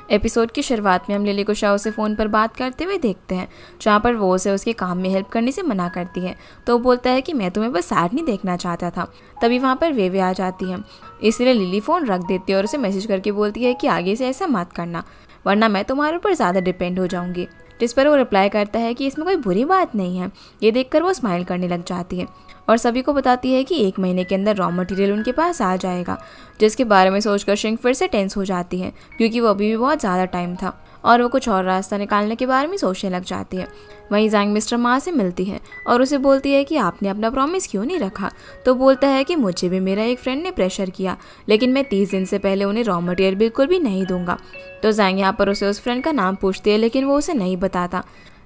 Episode की शुरुआत में हम लिली को शाओ से फ़ोन पर बात करते हुए देखते हैं, जहाँ पर वो उसे उसके काम में हेल्प करने से मना करती है। तो वो बोलता है कि मैं तुम्हें बस सैड नहीं देखना चाहता था। तभी वहाँ पर वे आ जाती है, इसलिए लिली फ़ोन रख देती है और उसे मैसेज करके बोलती है कि आगे से ऐसा मत करना, वरना मैं तुम्हारे ऊपर ज़्यादा डिपेंड हो जाऊँगी। जिस पर वो रिप्लाई करता है कि इसमें कोई बुरी बात नहीं है। ये देखकर वो स्माइल करने लग जाती है और सभी को बताती है कि 1 महीने के अंदर रॉ मटेरियल उनके पास आ जाएगा, जिसके बारे में सोचकर शिंग फिर से टेंस हो जाती है, क्योंकि वो अभी भी बहुत ज़्यादा टाइम था और वो कुछ और रास्ता निकालने के बारे में सोचने लग जाती है। वहीं ज़ैंग मिस्टर मा से मिलती है और उसे बोलती है कि आपने अपना प्रॉमिस क्यों नहीं रखा। तो बोलता है कि मुझे भी मेरा एक फ्रेंड ने प्रेशर किया, लेकिन मैं 30 दिन से पहले उन्हें रॉ मटेरियल बिल्कुल भी नहीं दूंगा। तो ज़ैंग यहाँ पर उसे उस फ्रेंड का नाम पूछती है, लेकिन वो उसे नहीं बताता।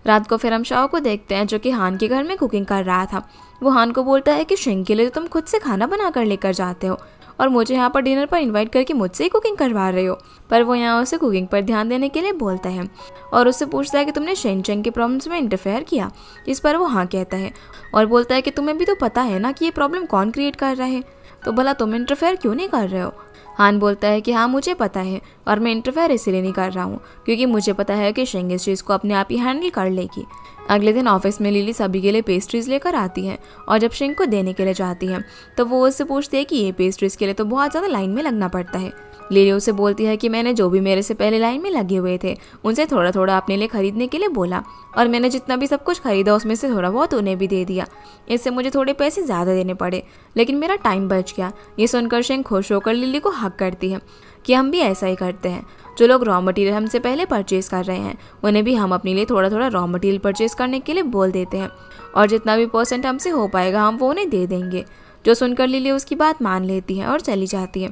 रात को फिर हम शाओ को देखते हैं, जो कि हान के घर में कुकिंग कर रहा था। वो हान को बोलता है कि शिंग के लिए तो तुम खुद से खाना बना कर लेकर जाते हो और मुझे यहाँ पर डिनर पर इनवाइट करके मुझसे ही कुकिंग करवा रहे हो। पर वो यहाँ उसे कुकिंग पर ध्यान देने के लिए बोलता है और उससे पूछता है कि तुमने शेन चेंग के प्रॉब्लम्स में इंटरफेयर किया। इस पर वो हाँ कहता है और बोलता है कि तुम्हें भी तो पता है ना कि ये प्रॉब्लम कौन क्रिएट कर रहा है, तो भला तुम इंटरफेयर क्यों नहीं कर रहे हो। हान बोलता है कि हाँ मुझे पता है, और मैं इंटरफेयर इसलिए नहीं कर रहा हूँ क्योंकि मुझे पता है कि शिंग इस चीज़ को अपने आप ही हैंडल कर लेगी। अगले दिन ऑफिस में लिली सभी के लिए पेस्ट्रीज लेकर आती है और जब शिंग को देने के लिए जाती है तो वो उससे पूछती है कि ये पेस्ट्रीज के लिए तो बहुत ज़्यादा लाइन में लगना पड़ता है। लिली उसे बोलती है कि मैंने जो भी मेरे से पहले लाइन में लगे हुए थे उनसे थोड़ा थोड़ा अपने लिए खरीदने के लिए बोला, और मैंने जितना भी सब कुछ खरीदा उसमें से थोड़ा बहुत उन्हें भी दे दिया। इससे मुझे थोड़े पैसे ज़्यादा देने पड़े, लेकिन मेरा टाइम बच गया। ये सुनकर शिंग खुश होकर लिली को हक करती है कि हम भी ऐसा ही करते हैं। जो लोग रॉ मटेरियल हमसे पहले परचेज कर रहे हैं उन्हें भी हम अपने लिए थोड़ा थोड़ा रॉ मटेरियल परचेज करने के लिए बोल देते हैं, और जितना भी % हमसे हो पाएगा हम वो उन्हें दे देंगे। जो सुनकर लिली उसकी बात मान लेती है और चली जाती है।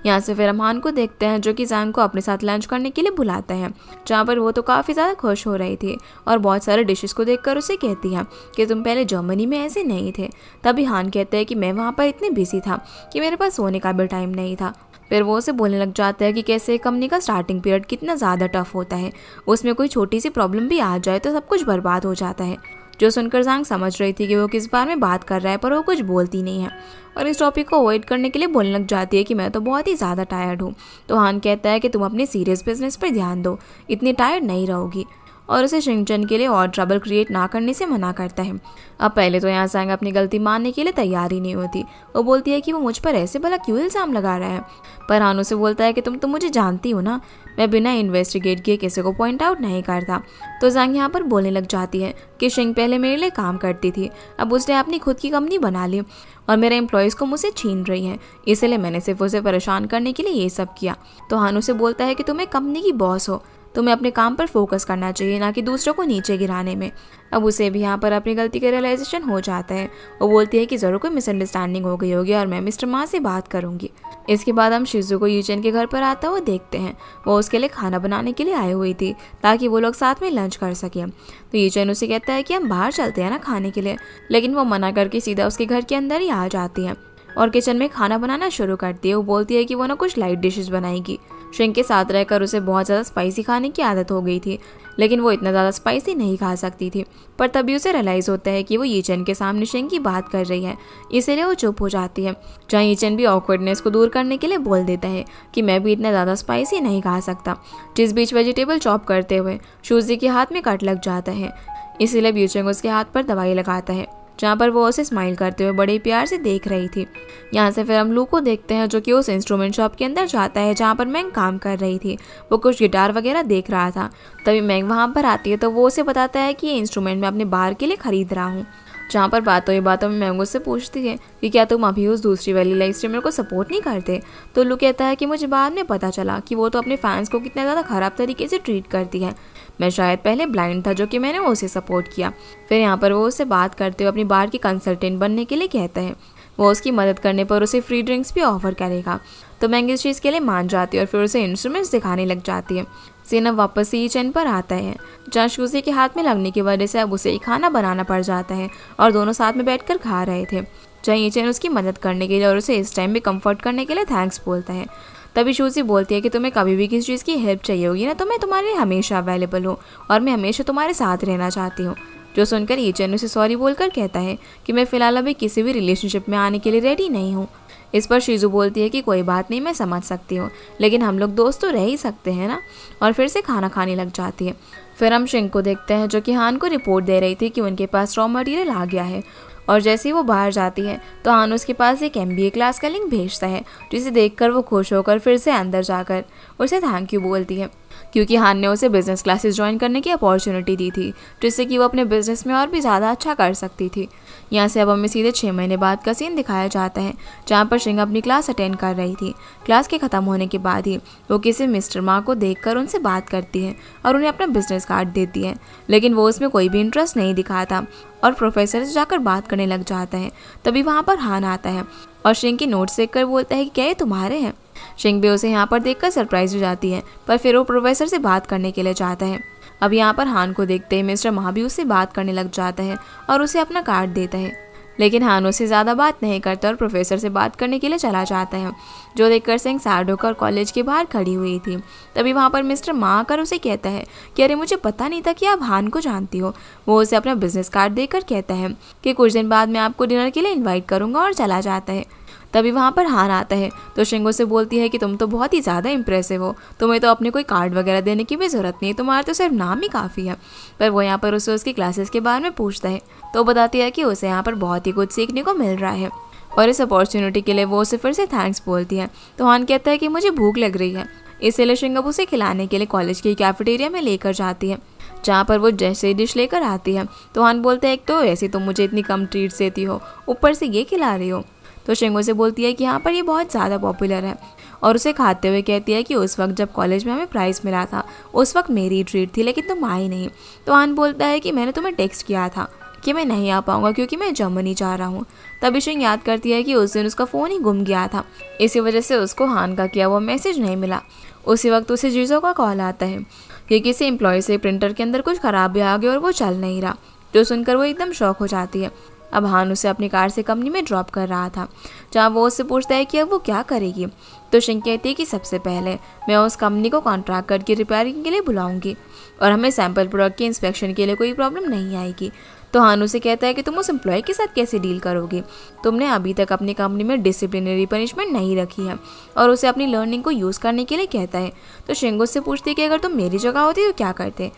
यहाँ से फिर हम हान को देखते हैं, जो कि ज़ैंग को अपने साथ लंच करने के लिए बुलाता है, जहाँ पर वो तो काफ़ी ज़्यादा खुश हो रही थी और बहुत सारे डिशेस को देखकर उसे कहती है कि तुम पहले जर्मनी में ऐसे नहीं थे। तभी हान कहता है कि मैं वहाँ पर इतने बिजी था कि मेरे पास सोने का भी टाइम नहीं था। फिर वो उसे बोलने लग जाता है कि कैसे कंपनी का स्टार्टिंग पीरियड कितना ज़्यादा टफ होता है, उसमें कोई छोटी सी प्रॉब्लम भी आ जाए तो सब कुछ बर्बाद हो जाता है। जो सुनकर ज़ैंग समझ रही थी कि वो किस बारे में बात कर रहा है, पर वो कुछ बोलती नहीं है और इस टॉपिक को अवॉइड करने के लिए बोलने लग जाती है कि मैं तो बहुत ही ज़्यादा टायर्ड हूँ। तो हान कहता है कि तुम अपने सीरियस बिजनेस पर ध्यान दो, इतनी टायर्ड नहीं रहोगी, और उसे शिंगचन के लिए और ट्रबल क्रिएट ना करने से मना करता है। अब पहले तो यहाँ ज़ैंग अपनी गलती मानने के लिए तैयार ही नहीं होती। वो बोलती है कि वो मुझ पर ऐसे भला क्यों इल्ज़ाम लगा रहा है, पर हान उसे बोलता है कि तुम तो मुझे जानती हो ना, मैं बिना इन्वेस्टिगेट किए किसी को पॉइंट आउट नहीं करता। तो ज़ैंग यहाँ पर बोलने लग जाती है कि शिंग पहले मेरे लिए काम करती थी, अब उसने अपनी खुद की कंपनी बना ली और मेरे एम्प्लॉयज़ को मुझसे छीन रही है, इसलिए मैंने सिर्फ उसे परेशान करने के लिए ये सब किया। तो हान उसे बोलता है कि तुम एक कंपनी की बॉस हो, तुम्हें अपने काम पर फोकस करना चाहिए, ना कि दूसरों को नीचे गिराने में। अब उसे भी यहाँ पर अपनी गलती का रियलाइजेशन हो जाता है। वो बोलती है कि ज़रूर कोई मिसअंडरस्टैंडिंग हो गई होगी और मैं मिस्टर मा से बात करूँगी। इसके बाद हम शिजू को यूचेन के घर पर आता हुआ देखते हैं। वो उसके लिए खाना बनाने के लिए आई हुई थी ताकि वो लोग साथ में लंच कर सकें। तो यूचेन उसे कहता है कि हम बाहर चलते हैं ना खाने के लिए, लेकिन वो मना करके सीधा उसके घर के अंदर ही आ जाती है और किचन में खाना बनाना शुरू करती है। वो बोलती है कि वो ना कुछ लाइट डिशेस बनाएगी। शिंग के साथ रहकर उसे बहुत ज़्यादा स्पाइसी खाने की आदत हो गई थी, लेकिन वो इतना ज़्यादा स्पाइसी नहीं खा सकती थी। पर तभी उसे रियलाइज़ होता है कि वो यीचन के सामने शिंग की बात कर रही है, इसीलिए वो चुप हो जाती है। जहाँ यीचन भी ऑकवर्डनेस को दूर करने के लिए बोल देता है कि मैं भी इतना ज़्यादा स्पाइसी नहीं खा सकता। जिस बीच वेजिटेबल चॉप करते हुए शूजी के हाथ में कट लग जाता है, इसीलिए ब्यूचेंग उसके हाथ पर दवाई लगाता है, जहाँ पर वो उसे स्माइल करते हुए बड़े प्यार से देख रही थी। यहाँ से फिर हम लू को देखते हैं, जो कि उस इंस्ट्रूमेंट शॉप के अंदर जाता है जहाँ पर मैंग काम कर रही थी। वो कुछ गिटार वगैरह देख रहा था। तभी मैंग वहाँ पर आती है, तो वो उसे बताता है कि ये इंस्ट्रूमेंट मैं अपने बार के लिए खरीद रहा हूँ। जहाँ पर बातों ही बातों में मैंग उससे पूछती है कि क्या तुम अभी उस दूसरी वाली लाइव स्ट्रीमर को सपोर्ट नहीं करते। तो लू कहता है कि मुझे बाद में पता चला कि वो तो अपने फैंस को कितना ज़्यादा ख़राब तरीके से ट्रीट करती है। मैं शायद पहले ब्लाइंड था, जो कि मैंने उसे सपोर्ट किया। फिर यहाँ पर वो उससे बात करते हुए अपनी बार की कंसल्टेंट बनने के लिए कहता है। वो उसकी मदद करने पर उसे फ्री ड्रिंक्स भी ऑफर करेगा। तो मैंग इस चीज़ के लिए मान जाती है और फिर उसे इंस्ट्रूमेंट्स दिखाने लग जाती है। सीन अब वापस ही चैन पर आता है, जहाँ शूजी के हाथ में लगने की वजह से अब उसे ही खाना बनाना पड़ जाता है और दोनों साथ में बैठकर खा रहे थे। जहाँ ये चैन उसकी मदद करने के लिए और उसे इस टाइम में कंफर्ट करने के लिए थैंक्स बोलता है। तभी शूजी बोलती है कि तुम्हें कभी भी किसी चीज़ की हेल्प चाहिए होगी ना, तो मैं तुम्हारे लिए हमेशा अवेलेबल हूँ और मैं हमेशा तुम्हारे साथ रहना चाहती हूँ। जो सुनकर ईचन उसे सॉरी बोलकर कहता है कि मैं फ़िलहाल अभी किसी भी रिलेशनशिप में आने के लिए रेडी नहीं हूँ। इस पर शीजू बोलती है कि कोई बात नहीं, मैं समझ सकती हूँ, लेकिन हम लोग दोस्त तो रह ही सकते हैं ना, और फिर से खाना खाने लग जाती है। फिर हम शिंग को देखते हैं जो कि हान को रिपोर्ट दे रही थी कि उनके पास रॉ मटेरियल आ गया है, और जैसे ही वो बाहर जाती है तो हान उसके पास एक MBA क्लास का लिंक भेजता है, जिसे देखकर वो खुश होकर फिर से अंदर जाकर उसे थैंक यू बोलती है, क्योंकि हान ने उसे बिजनेस क्लासेस ज्वाइन करने की अपॉर्चुनिटी दी थी, जिससे कि वो अपने बिजनेस में और भी ज़्यादा अच्छा कर सकती थी। यहाँ से अब हमें सीधे 6 महीने बाद का सीन दिखाया जाता है, जहाँ पर शिंग अपनी क्लास अटेंड कर रही थी। क्लास के ख़त्म होने के बाद ही वो किसी मिस्टर मा को देखकर उनसे बात करती है और उन्हें अपना बिजनेस कार्ड देती है, लेकिन वो उसमें कोई भी इंटरेस्ट नहीं दिखाता और प्रोफेसर से जाकर बात करने लग जाता है। तभी वहाँ पर हान आता है और शिंग की नोट्स देखकर बोलता है कि क्या ये तुम्हारे हैं। शिंग भी उसे यहाँ पर देखकर सरप्राइज हो जाती है, पर फिर वो प्रोफेसर से बात करने के लिए चाहता है। अब यहाँ पर हान को देखते ही मिस्टर मा भी उससे बात करने लग जाता है और उसे अपना कार्ड देता है, लेकिन हान उससे ज़्यादा बात नहीं करता और प्रोफेसर से बात करने के लिए चला जाता है, जो देखकर सिंह सैड होकर कॉलेज के बाहर खड़ी हुई थी। तभी वहाँ पर मिस्टर मा आकर उसे कहता है कि अरे मुझे पता नहीं था कि आप हान को जानती हो। वो उसे अपना बिजनेस कार्ड देकर कहता है कि कुछ दिन बाद मैं आपको डिनर के लिए इन्वाइट करूँगा, और चला जाता है। तभी वहाँ पर हान आता है तो शिंगो से बोलती है कि तुम तो बहुत ही ज़्यादा इम्प्रेसिव हो, तुम्हें तो अपने कोई कार्ड वगैरह देने की भी ज़रूरत नहीं है, तुम्हारा तो सिर्फ नाम ही काफ़ी है। पर वो यहाँ पर उसे उसकी क्लासेस के बारे में पूछता है, तो बताती है कि उसे यहाँ पर बहुत ही कुछ सीखने को मिल रहा है, और इस अपॉर्चुनिटी के लिए वो उसे फिर से थैंक्स बोलती है। तो हान कहता है कि मुझे भूख लग रही है, इसलिए शिंगो उसे खिलाने के लिए कॉलेज की कैफेटेरिया में लेकर जाती है, जहाँ पर वो जैसे ही डिश लेकर आती है तो हान बोलता है एक तो ऐसे तुम मुझे इतनी कम ट्रीट्स देती हो, ऊपर से ये खिला रही हो। तो शिंगो से बोलती है कि यहाँ पर ये बहुत ज़्यादा पॉपुलर है, और उसे खाते हुए कहती है कि उस वक्त जब कॉलेज में हमें प्राइज़ मिला था उस वक्त मेरी ट्रीट थी, लेकिन तुम आई नहीं। तो हान बोलता है कि मैंने तुम्हें टेक्स्ट किया था कि मैं नहीं आ पाऊँगा क्योंकि मैं जर्मनी जा रहा हूँ। तभी शिंग याद करती है कि उस दिन उसका फ़ोन ही गुम गया था, इसी वजह से उसको हान का किया हुआ मैसेज नहीं मिला। उसी वक्त उसे जीजो का कॉल आता है कि किसी एम्प्लॉय से प्रिंटर के अंदर कुछ खराबी आ गई और वो चल नहीं रहा, जो सुनकर वो एकदम शॉक हो जाती है। अब हान उसे अपनी कार से कंपनी में ड्रॉप कर रहा था, जहाँ वो उससे पूछता है कि अब वो क्या करेगी। तो शिंग कहती है कि सबसे पहले मैं उस कंपनी को कॉन्ट्रैक्ट करके रिपेयरिंग के लिए बुलाऊंगी, और हमें सैंपल प्रोडक्ट के इंस्पेक्शन के लिए कोई प्रॉब्लम नहीं आएगी। तो हान उसे कहता है कि तुम उस एम्प्लॉय के साथ कैसे डील करोगी, तुमने अभी तक अपनी कंपनी में डिसिप्लिनरी पनिशमेंट नहीं रखी है, और उसे अपनी लर्निंग को यूज़ करने के लिए कहता है। तो शिंग उससे पूछती है कि अगर तुम मेरी जगह होती तो क्या करते।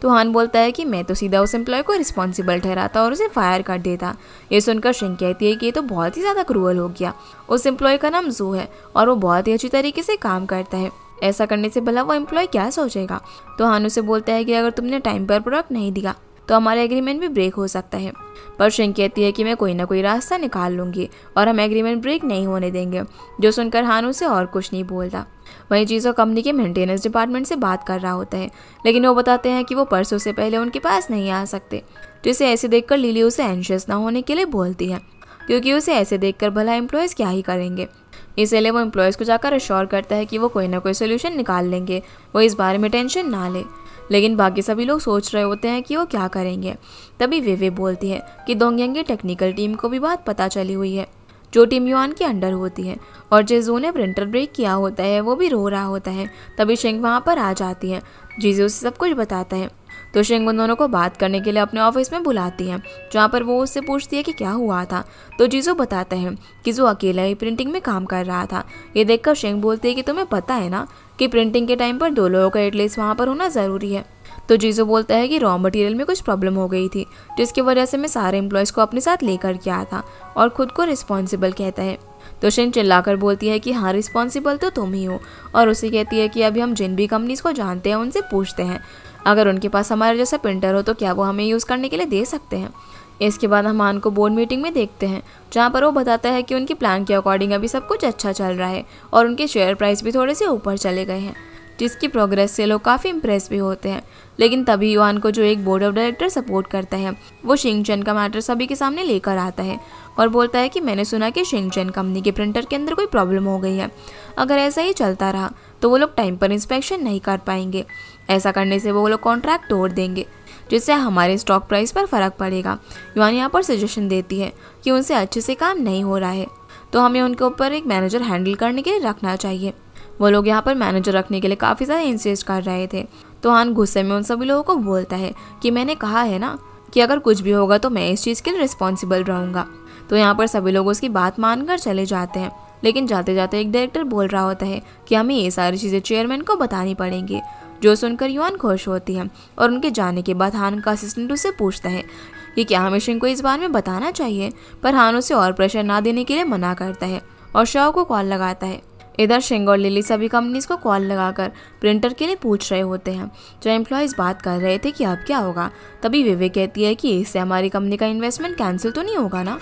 तो हान बोलता है कि मैं तो सीधा उस एम्प्लॉय को रिस्पॉन्सिबल ठहराता और उसे फायर कर देता। ये सुनकर शिंग कहती है कि ये तो बहुत ही ज़्यादा क्रूअल हो गया। उस एम्प्लॉय का नाम जू है और वो बहुत ही अच्छी तरीके से काम करता है, ऐसा करने से भला वो एम्प्लॉय क्या सोचेगा। तो हान उसे बोलता है कि अगर तुमने टाइम पर प्रोडक्ट नहीं दिया तो हमारा एग्रीमेंट भी ब्रेक हो सकता है। पर शिंग कहती है कि मैं कोई ना कोई रास्ता निकाल लूँगी और हम एग्रीमेंट ब्रेक नहीं होने देंगे। जो सुनकर हान उसे और कुछ नहीं बोलता। वहीं जीजो कंपनी के मेंटेनेंस डिपार्टमेंट से बात कर रहा होता है, लेकिन वो बताते हैं कि वो परसों से पहले उनके पास नहीं आ सकते, जिसे ऐसे देखकर लिली उसे एंशियस ना होने के लिए बोलती है, क्योंकि उसे ऐसे देखकर भला एम्प्लॉयज़ क्या ही करेंगे। इसलिए वो एम्प्लॉयज़ को जाकर अश्योर करता है कि वो कोई ना कोई सोल्यूशन निकाल लेंगे, वो इस बारे में टेंशन ना ले। लेकिन बाकी सभी लोग सोच रहे होते हैं कि वो क्या करेंगे। तभी वे बोलती है कि दोंगयांग की टेक्निकल टीम को भी बात पता चली हुई है, जो टीम युआन के अंडर होती है, और जिजू ने प्रिंटर ब्रेक किया होता है वो भी रो रहा होता है। तभी शिंग वहाँ पर आ जाती है, जीजू से सब कुछ बताता है। तो शिंग उन दोनों को बात करने के लिए अपने ऑफिस में बुलाती है, जहाँ पर वो उससे पूछती है कि क्या हुआ था। तो जीजू बताता है कि जो अकेला ही प्रिंटिंग में काम कर रहा था। ये देखकर शिंग बोलती है कि तुम्हें पता है ना कि प्रिंटिंग के टाइम पर 2 लोगों का एटलीस्ट वहाँ पर होना ज़रूरी है। तो जीजू बोलता है कि रॉ मटेरियल में कुछ प्रॉब्लम हो गई थी, जिसकी वजह से मैं सारे एम्प्लॉयज़ को अपने साथ लेकर गया था, और खुद को रिस्पॉन्सिबल कहता है। तो शिंग चिल्लाकर बोलती है कि हाँ, रिस्पॉन्सिबल तो तुम ही हो, और उसे कहती है कि अभी हम जिन भी कंपनीज़ को जानते हैं उनसे पूछते हैं, अगर उनके पास हमारे जैसा प्रिंटर हो तो क्या वो हमें यूज़ करने के लिए दे सकते हैं। इसके बाद हम हान को बोर्ड मीटिंग में देखते हैं, जहाँ पर वो बताता है कि उनकी प्लान के अकॉर्डिंग अभी सब कुछ अच्छा चल रहा है और उनके शेयर प्राइस भी थोड़े से ऊपर चले गए हैं, जिसकी प्रोग्रेस से लोग काफ़ी इम्प्रेस भी होते हैं। लेकिन तभी युआन को जो एक बोर्ड ऑफ डायरेक्टर सपोर्ट करता है, वो शिंगचन का मैटर सभी के सामने लेकर आता है और बोलता है कि मैंने सुना कि शिंगचन कंपनी के प्रिंटर के अंदर कोई प्रॉब्लम हो गई है। अगर ऐसा ही चलता रहा तो वो लोग टाइम पर इंस्पेक्शन नहीं कर पाएंगे। ऐसा करने से वो लोग कॉन्ट्रैक्ट तोड़ देंगे, जिससे हमारे स्टॉक प्राइस पर फ़र्क पड़ेगा। युआन यहाँ पर सजेशन देती है कि उनसे अच्छे से काम नहीं हो रहा है, तो हमें उनके ऊपर एक मैनेजर हैंडल करने के लिए रखना चाहिए। वो लोग यहाँ पर मैनेजर रखने के लिए काफ़ी ज़्यादा इंसिस्ट कर रहे थे। तो हान गुस्से में उन सभी लोगों को बोलता है कि मैंने कहा है ना कि अगर कुछ भी होगा तो मैं इस चीज़ के लिए रिस्पॉन्सिबल रहूँगा। तो यहाँ पर सभी लोग उसकी बात मानकर चले जाते हैं। लेकिन जाते जाते एक डायरेक्टर बोल रहा होता है कि हमें ये सारी चीज़ें चेयरमैन को बतानी पड़ेंगी। जो सुनकर युआन खुश होती है और उनके जाने के बाद हान का असिस्टेंट उससे पूछता है कि क्या हमें शिंग को इस बारे में बताना चाहिए, पर हान उसे और प्रेशर ना देने के लिए मना करता है और शाओ को कॉल लगाता है। इधर शिंग और लिली सभी कंपनीज को कॉल लगाकर प्रिंटर के लिए पूछ रहे होते हैं। जो एम्प्लॉयज़ बात कर रहे थे कि अब क्या होगा, तभी विवेक कहती है कि इससे हमारी कंपनी का इन्वेस्टमेंट कैंसिल तो नहीं होगा ना।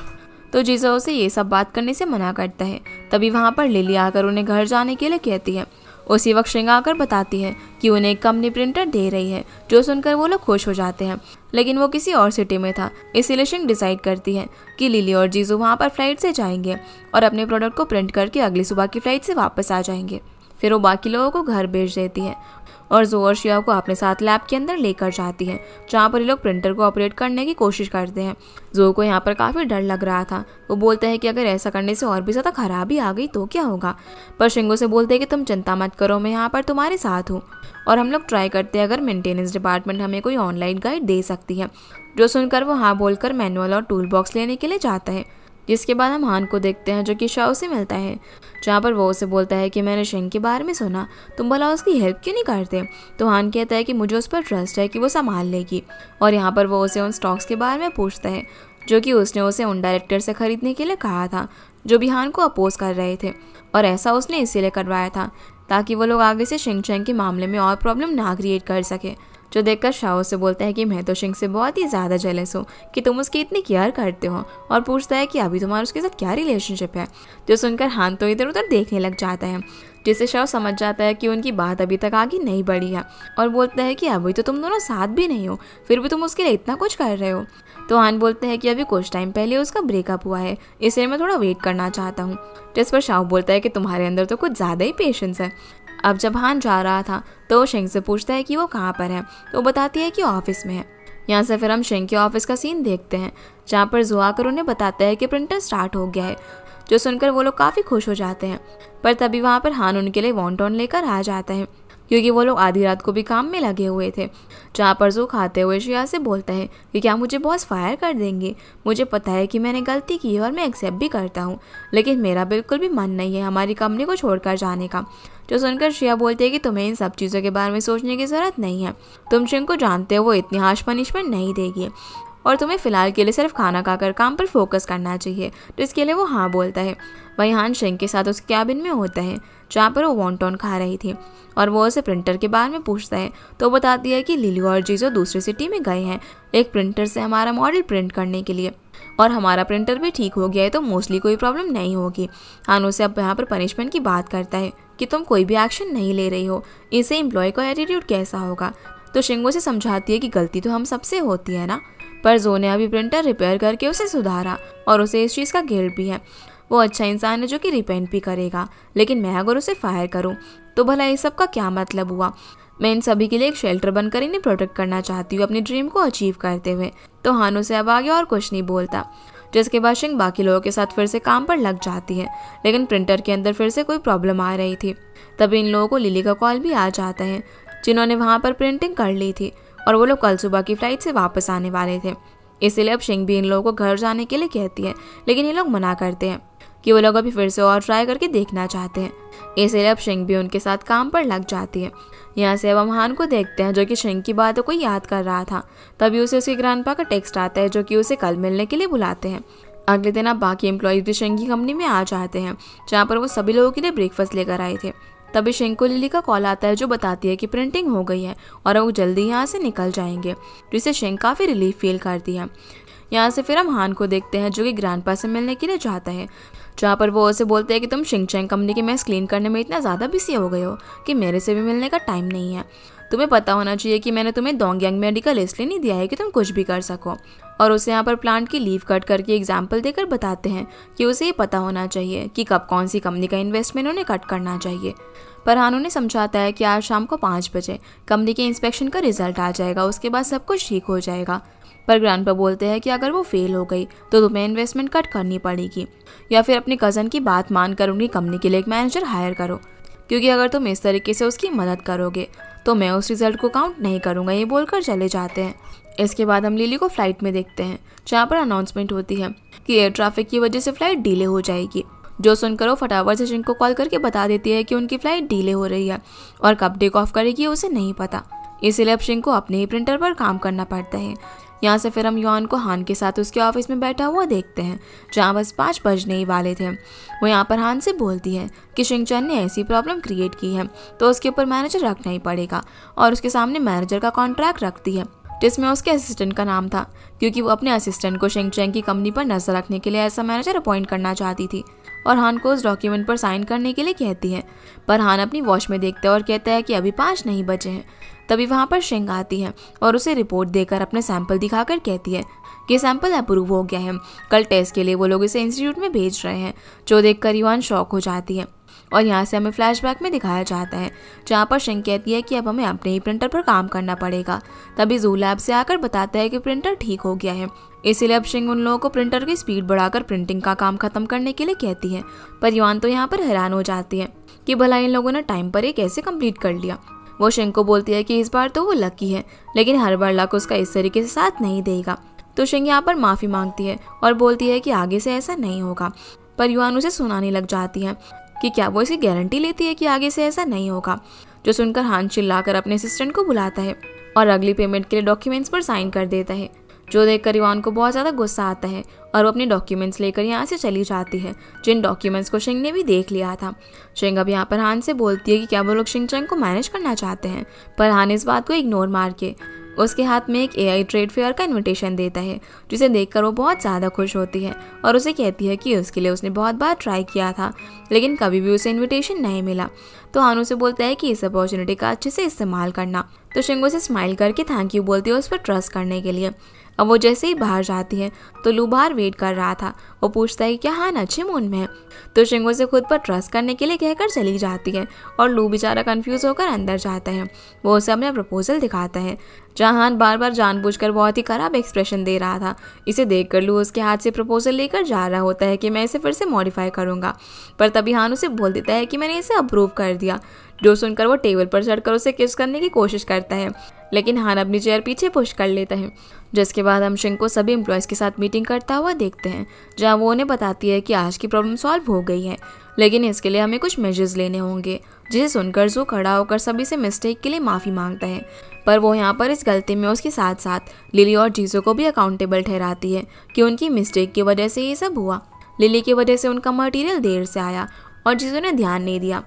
तो जीजा उसे ये सब बात करने से मना करता है। तभी वहाँ पर लिली आकर उन्हें घर जाने के लिए कहती है। उसी वक्त शिंग आकर बताती है कि उन्हें एक कंपनी प्रिंटर दे रही है, जो सुनकर वो लोग खुश हो जाते हैं, लेकिन वो किसी और सिटी में था। इसीलिए शिंग डिसाइड करती है कि लिली और जीजू वहाँ पर फ्लाइट से जाएंगे और अपने प्रोडक्ट को प्रिंट करके अगली सुबह की फ्लाइट से वापस आ जाएंगे। फिर वो बाकी लोगों को घर भेज देती है और जो और शिया को अपने साथ लैब के अंदर लेकर जाती है, जहाँ पर ये लोग प्रिंटर को ऑपरेट करने की कोशिश करते हैं। जो को यहाँ पर काफ़ी डर लग रहा था। वो बोलता है कि अगर ऐसा करने से और भी ज़्यादा खराबी आ गई तो क्या होगा, पर शिंगो से बोलते हैं कि तुम चिंता मत करो, मैं यहाँ पर तुम्हारे साथ हूँ और हम लोग ट्राई करते हैं अगर मेंटेनेंस डिपार्टमेंट हमें कोई ऑनलाइन गाइड दे सकती है। जो सुनकर वो हाँ बोलकर मैनुअल और टूल बॉक्स लेने के लिए जाता है। जिसके बाद हम हान को देखते हैं, जो कि शाओ से मिलता है, जहाँ पर वो उसे बोलता है कि मैंने शिंग के बारे में सुना, तुम भला उसकी हेल्प क्यों नहीं करते। तो हान कहता है कि मुझे उस पर ट्रस्ट है कि वो संभाल लेगी। और यहाँ पर वो उसे उन स्टॉक्स के बारे में पूछता है जो कि उसने उसे उन डायरेक्टर से खरीदने के लिए कहा था, जो भी हान को अपोज कर रहे थे। और ऐसा उसने इसीलिए करवाया था ताकि वो लोग आगे से शिंग चैंग के मामले में और प्रॉब्लम ना क्रिएट कर सके। जो देखकर शाओ से बोलता है कि मैं तो शिंग से बहुत ही ज़्यादा जेलस हूँ कि तुम उसकी इतनी केयर करते हो, और पूछता है कि अभी तुम्हारा उसके साथ क्या रिलेशनशिप है। जो सुनकर हान तो इधर उधर देखने लग जाता है, जिससे शाओ समझ जाता है कि उनकी बात अभी तक आगे नहीं बढ़ी है, और बोलता है कि अभी तो तुम दोनों साथ भी नहीं हो, फिर भी तुम उसके लिए इतना कुछ कर रहे हो। तो हान बोलते हैं कि अभी कुछ टाइम पहले उसका ब्रेकअप हुआ है, इसलिए मैं थोड़ा वेट करना चाहता हूँ। जिस पर शाओ बोलता है कि तुम्हारे अंदर तो कुछ ज़्यादा ही पेशेंस है। अब जब हान जा रहा था तो वो शिंग से पूछता है कि वो कहाँ पर है, तो बताती है कि ऑफिस में है। यहाँ से फिर हम शिंग के ऑफिस का सीन देखते हैं, जहाँ पर जो आकर उन्हें बताता है कि प्रिंटर स्टार्ट हो गया है। जो सुनकर वो लोग काफ़ी खुश हो जाते हैं, पर तभी वहाँ पर हान उनके लिए वॉन्टॉन लेकर आ जाता है, क्योंकि वो लोग आधी रात को भी काम में लगे हुए थे। जहाँ पर जो खाते हुए शिया से बोलता है कि क्या मुझे बॉस फायर कर देंगे, मुझे पता है कि मैंने गलती की है और मैं एक्सेप्ट भी करता हूँ, लेकिन मेरा बिल्कुल भी मन नहीं है हमारी कंपनी को छोड़कर जाने का। जो सुनकर शिया बोलते हैं कि तुम्हें इन सब चीज़ों के बारे में सोचने की ज़रूरत नहीं है, तुम शिंग को जानते हो वो इतनी हार्श पनिशमेंट नहीं देगी, और तुम्हें फ़िलहाल के लिए सिर्फ खाना खाकर काम पर फोकस करना चाहिए। तो इसके लिए वो हाँ बोलता है। वहीं हान शिंग के साथ उस कैबिन में होता है, जहाँ पर वो वॉन्टॉन खा रही थी, और वो उसे प्रिंटर के बारे में पूछता है। तो बताती है कि लिली और जीजो दूसरी सिटी में गए हैं एक प्रिंटर से हमारा मॉडल प्रिंट करने के लिए, और हमारा प्रिंटर भी ठीक हो गया है, तो मोस्टली कोई प्रॉब्लम नहीं होगी। हान उसे अब यहाँ पर पनिशमेंट की बात करता है कि तुम कोई भी एक्शन नहीं ले रही हो, इससे एम्प्लॉय का एटीट्यूड कैसा होगा। तो शिंगो से समझाती है कि गलती तो हम सबसे होती है ना, पर जो ने अभी प्रिंटर रिपेयर करके उसे सुधारा और उसे इस चीज़ का गिल्ट भी है। वो अच्छा इंसान है जो कि रिपेंट भी करेगा, लेकिन मैं अगर उसे फायर करूं तो भला इस सब का क्या मतलब हुआ। मैं इन सभी के लिए एक शेल्टर बनकर इन्हें प्रोटेक्ट करना चाहती हूँ अपनी ड्रीम को अचीव करते हुए। तो हान उसे अब आगे और कुछ नहीं बोलता। जिसके बाद शिंग बाकी लोगों के साथ फिर से काम पर लग जाती है, लेकिन प्रिंटर के अंदर फिर से कोई प्रॉब्लम आ रही थी। तभी इन लोगों को लिली का कॉल भी आ जाता है, जिन्होंने वहाँ पर प्रिंटिंग कर ली थी, और वो लोग कल सुबह की फ्लाइट से वापस आने वाले थे। इसीलिए अब शिंग भी इन लोगों को घर जाने के लिए कहती है, लेकिन ये लोग मना करते हैं कि वो लोग अभी फिर से और ट्राई करके देखना चाहते हैं। इसलिए अब शिंग भी उनके साथ काम पर लग जाती है। यहाँ से अब हम हान को देखते हैं, जो कि शिंग की बातों को याद कर रहा था। तभी उसे उसके ग्रैंडपा का टेक्स्ट आता है, जो कि उसे कल मिलने के लिए बुलाते हैं। अगले दिन अब बाकी एम्प्लॉयज भी शिंग की कंपनी में आ जाते हैं, जहाँ पर वो सभी लोगों के लिए ब्रेकफास्ट लेकर आए थे। तभी शिंग को लिली का कॉल आता है, जो बताती है कि प्रिंटिंग हो गई है और वो जल्दी यहाँ से निकल जाएंगे, जिससे शिंग काफ़ी रिलीफ फील करती है। यहाँ से फिर हम हान को देखते हैं, जो कि ग्रैंडपा से मिलने के लिए जाता है, जहाँ पर वो उसे बोलते हैं कि तुम शिंग चैंग कंपनी की मेस क्लीन करने में इतना ज़्यादा बिजी हो गए हो कि मेरे से भी मिलने का टाइम नहीं है। तुम्हें पता होना चाहिए कि मैंने तुम्हें डोंगयांग मेडिकल इसलिए नहीं दिया है कि तुम कुछ भी कर सको। और उसे यहाँ पर प्लांट की लीव कट करके एग्जाम्पल देकर बताते हैं कि उसे ये पता होना चाहिए कि कब कौन सी कंपनी का इन्वेस्टमेंट उन्हें कट करना चाहिए। पर हान उन्हें समझाता है कि आज शाम को 5 बजे कंपनी के इंस्पेक्शन का रिजल्ट आ जाएगा, उसके बाद सब कुछ ठीक हो जाएगा। पर ग्रैंडपा बोलते हैं कि अगर वो फेल हो गई तो तुम्हें इन्वेस्टमेंट कट करनी पड़ेगी, या फिर अपनी कज़न की बात मानकर उनकी कंपनी के लिए एक मैनेजर हायर करो, क्योंकि अगर तुम इस तरीके से उसकी मदद करोगे तो मैं उस रिजल्ट को काउंट नहीं करूँगा। ये बोलकर चले जाते हैं। इसके बाद हम लिली को फ्लाइट में देखते हैं, जहाँ पर अनाउंसमेंट होती है कि एयर ट्रैफिक की वजह से फ्लाइट डिले हो जाएगी। जो सुनकर वो फटाफट से शिंग को कॉल करके बता देती है कि उनकी फ्लाइट डिले हो रही है और कब टेक ऑफ करेगी उसे नहीं पता, इसीलिए अब शिंग को अपने ही प्रिंटर पर काम करना पड़ता है। यहाँ से फिर हम युआन को हान के साथ उसके ऑफिस में बैठा हुआ देखते हैं, जहाँ बस 5 बजने ही वाले थे। वो यहाँ पर हान से बोलती है कि शिंगचैन ने ऐसी प्रॉब्लम क्रिएट की है तो उसके ऊपर मैनेजर रखना ही पड़ेगा, और उसके सामने मैनेजर का कॉन्ट्रैक्ट रखती है जिसमें उसके असिस्टेंट का नाम था, क्योंकि वो अपने असिस्टेंट को शिंगचैन की कंपनी पर नजर रखने के लिए ऐसा मैनेजर अपॉइंट करना चाहती थी, और हान को उस डॉक्यूमेंट पर साइन करने के लिए कहती है। पर हान अपनी वॉच में देखता है और कहता है कि अभी 5 नहीं बचे हैं। तभी वहाँ पर शिंग आती है और उसे रिपोर्ट देकर अपने सैंपल दिखाकर कहती है कि सैंपल अप्रूव हो गया है, कल टेस्ट के लिए वो लोग इसे इंस्टीट्यूट में भेज रहे हैं। जो देखकर युआन शॉक हो जाती है, और यहाँ से हमें फ्लैशबैक में दिखाया जाता है जहाँ पर शिंग कहती है कि अब हमें अपने ही प्रिंटर पर काम करना पड़ेगा। तभी जू लैब से आकर बताता है कि प्रिंटर ठीक हो गया है, इसीलिए अब शिंग उन लोगों को प्रिंटर की स्पीड बढ़ाकर प्रिंटिंग का काम खत्म करने के लिए कहती है। पर युआन तो यहाँ पर हैरान हो जाती है कि भला इन लोगों ने टाइम पर ये कैसे कंप्लीट कर लिया। वो शिंग को बोलती है कि इस बार तो वो लकी है, लेकिन हर बार लक उसका इस तरीके से साथ नहीं देगा। तो शिंग यहाँ पर माफ़ी मांगती है और बोलती है कि आगे से ऐसा नहीं होगा। पर युआन उसे सुनाने लग जाती है कि क्या वो इसकी गारंटी लेती है कि आगे से ऐसा नहीं होगा। जो सुनकर हान चिल्लाकर अपने असिस्टेंट को बुलाता है और अगली पेमेंट के लिए डॉक्यूमेंट्स पर साइन कर देता है। जो देखकर युआन को बहुत ज़्यादा गुस्सा आता है और वो अपने डॉक्यूमेंट्स लेकर यहाँ से चली जाती है, जिन डॉक्यूमेंट्स को शिंग ने भी देख लिया था। शिंग अब यहाँ पर हान से बोलती है कि क्या वो लोग शिंगचैन को मैनेज करना चाहते हैं, पर हान इस बात को इग्नोर मार के उसके हाथ में एक AI ट्रेड फेयर का इनविटेशन देता है, जिसे देखकर वो बहुत ज़्यादा खुश होती है और उसे कहती है कि उसके लिए उसने बहुत बार ट्राई किया था लेकिन कभी भी उसे इनविटेशन नहीं मिला। तो हान उसे बोलता है कि इस अपॉर्चुनिटी का अच्छे से इस्तेमाल करना। तो शिंग उसे स्माइल करके थैंक यू बोलती है उस पर ट्रस्ट करने के लिए। अब वो जैसे ही बाहर जाती है तो लू बाहर वेट कर रहा था। वो पूछता है कि क्या हान अच्छे मूड में है, तो शिंग उसे खुद पर ट्रस्ट करने के लिए कहकर चली जाती है और लू बेचारा कंफ्यूज होकर अंदर जाता है। वो उसे अपना प्रपोजल दिखाता है, जहाँ हान बार बार जानबूझकर बहुत ही खराब एक्सप्रेशन दे रहा था। इसे देखकर लू उसके हाथ से प्रपोजल लेकर जा रहा होता है कि मैं इसे फिर से मॉडिफाई करूँगा, पर तभी हान उसे बोल देता है कि मैंने इसे अप्रूव कर दिया। जो सुनकर वो टेबल पर चढ़कर उसे किस करने की कोशिश करता है, लेकिन हान अपनी चेयर पीछे पुश कर लेता है। जिसके बाद हम शिंग को सभी एम्प्लॉयज़ के साथ मीटिंग करता हुआ देखते हैं, जहां वो उन्हें बताती है कि आज की प्रॉब्लम सॉल्व हो गई है, लेकिन इसके लिए हमें कुछ मेजर्स लेने होंगे। जिसे सुनकर जो खड़ा होकर सभी से मिस्टेक के लिए माफ़ी मांगता है, पर वो यहाँ पर इस गलती में उसके साथ साथ लिली और जीजो को भी अकाउंटेबल ठहराती है कि उनकी मिस्टेक की वजह से ये सब हुआ। लिली की वजह से उनका मटेरियल देर से आया और जीजो ने ध्यान नहीं दिया,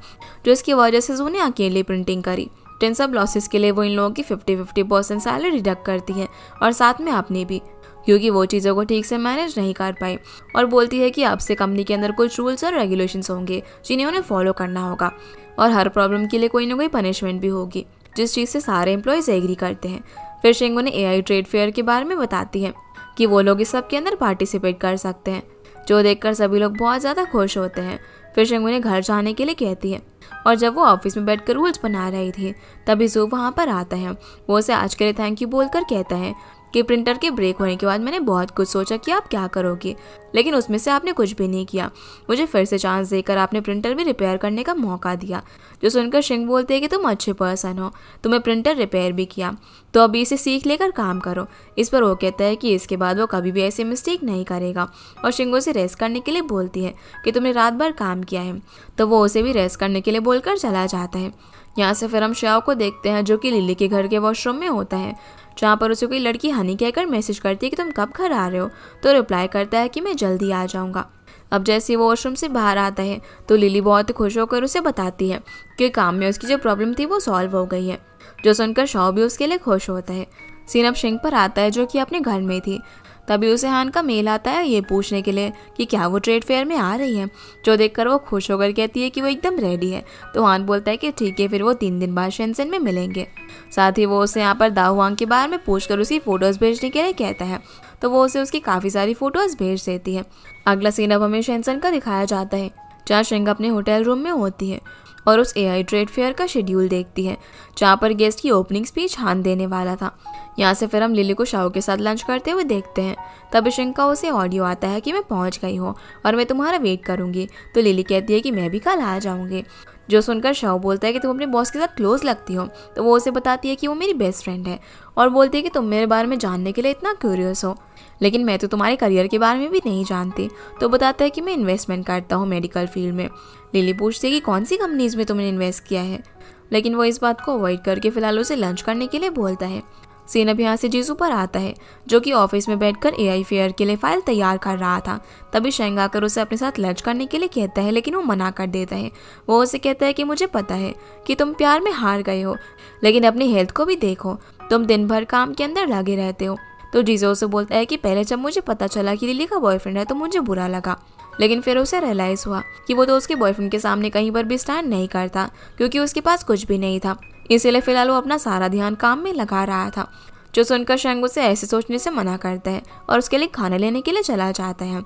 जो इसकी वजह से जू ने अकेले प्रिंटिंग करी। इन सब लॉसेस के लिए वो इन लोगों की 50-50% सैलरी डिडक्ट करती है और साथ में अपनी भी, क्योंकि वो चीज़ों को ठीक से मैनेज नहीं कर पाई, और बोलती है कि अब से कंपनी के अंदर कुछ रूल्स और रेगुलेशंस होंगे जिन्हें उन्हें फॉलो करना होगा, और हर प्रॉब्लम के लिए कोई ना कोई पनिशमेंट भी होगी, जिस चीज़ से सारे एम्प्लॉयज़ एग्री करते हैं। फिर शिंग उन्हें AI ट्रेड फेयर के बारे में बताती है कि वो लोग इस सब के अंदर पार्टिसिपेट कर सकते हैं, जो देखकर सभी लोग बहुत ज़्यादा खुश होते हैं। फिर शिंग उन्हें घर जाने के लिए कहती है, और जब वो ऑफिस में बैठकर रूल्स बना रही थी तभी जू वहाँ पर आता है। वो उसे आज के लिए थैंक यू बोलकर कहता है कि प्रिंटर के ब्रेक होने के बाद मैंने बहुत कुछ सोचा कि आप क्या करोगे, लेकिन उसमें से आपने कुछ भी नहीं किया। मुझे फिर से चांस देकर आपने प्रिंटर भी रिपेयर करने का मौका दिया। जो सुनकर शिंग बोलते हैं कि तुम अच्छे पर्सन हो, तुम्हें प्रिंटर रिपेयर भी किया, तो अभी इसे सीख लेकर काम करो। इस पर वो कहता है कि इसके बाद वो कभी भी ऐसी मिस्टेक नहीं करेगा, और शिंग उसे रेस्ट करने के लिए बोलती है कि तुमने रात भर काम किया है, तो वो उसे भी रेस्ट करने के लिए बोलकर चला जाता है। यहाँ से फिर हम श्याओ को देखते हैं, जो कि लिली के घर के वॉशरूम में होता है, जहाँ पर उसे कोई लड़की हनी कहकर मैसेज करती है कि तुम कब घर आ रहे हो, तो रिप्लाई करता है कि मैं जल्दी आ जाऊँगा। अब जैसे वो वॉशरूम से बाहर आता है तो लिली बहुत खुश होकर उसे बताती है कि काम में उसकी जो प्रॉब्लम थी वो सॉल्व हो गई है। जो सुनकर शॉ भी उसके लिए खुश होता है। सीन अब शिंग पर आता है, जो कि अपने घर में थी। तभी उसे हान का मेल आता है ये पूछने के लिए कि क्या वो ट्रेड फेयर में आ रही है। जो देखकर वो खुश होकर कहती है कि वो एकदम रेडी है। तो हान बोलता है कि ठीक है, फिर वो 3 दिन बाद शेंसेन में मिलेंगे। साथ ही वो उसे यहाँ पर दाहुआंग के बारे में पूछकर उसकी फ़ोटोज़ भेजने के लिए कहता है, तो वो उसे उसकी काफ़ी सारी फ़ोटोज़ भेज देती है। अगला सीन अब हमें शेंसेन का दिखाया जाता है, जहाँ शिंग अपने होटल रूम में होती है और उस AI ट्रेड फेयर का शेड्यूल देखती है, जहाँ पर गेस्ट की ओपनिंग स्पीच हान देने वाला था। यहाँ से फिर हम लिली को शाओ के साथ लंच करते हुए देखते हैं। तभी शिंग का उसे ऑडियो आता है कि मैं पहुँच गई हूँ और मैं तुम्हारा वेट करूँगी। तो लिली कहती है कि मैं भी कल आ जाऊँगी। जो सुनकर शाओ बोलता है कि तुम अपने बॉस के साथ क्लोज लगती हो, तो वो उसे बताती है कि वो मेरी बेस्ट फ्रेंड है और बोलती है कि तुम मेरे बारे में जानने के लिए इतना क्यूरियस हो, लेकिन मैं तो तुम्हारे करियर के बारे में भी नहीं जानती। तो बताता है कि मैं इन्वेस्टमेंट करता हूँ मेडिकल फील्ड में। लिली पूछती है कि कौन सी कंपनीज में तुमने इन्वेस्ट किया है, लेकिन वो इस बात को अवॉइड करके फिलहाल उसे लंच करने के लिए बोलता है। सीन अब यहाँ से जीसू पर आता है, जो कि ऑफिस में बैठकर एआई फेयर के लिए फाइल तैयार कर रहा था। तभी शेंग आकर उसे अपने साथ लंच करने के लिए कहता है, लेकिन वो मना कर देता है। वो उसे कहता है कि मुझे पता है कि तुम प्यार में हार गए हो, लेकिन अपनी हेल्थ को भी देखो, तुम दिन भर काम के अंदर लगे रहते हो। तो जीसू उसे बोलता है कि पहले जब मुझे पता चला कि लिली का बॉयफ्रेंड है तो मुझे बुरा लगा, लेकिन फिर उसे रियलाइज हुआ कि वो तो उसके बॉयफ्रेंड के सामने कहीं पर भी स्टैंड नहीं करता, क्योंकि उसके पास कुछ भी नहीं था। इसीलिए फिलहाल वो अपना सारा ध्यान काम में लगा रहा था। जो सुनकर शेंग उसे ऐसे सोचने से मना करता है और उसके लिए खाना लेने के लिए चला जाता है,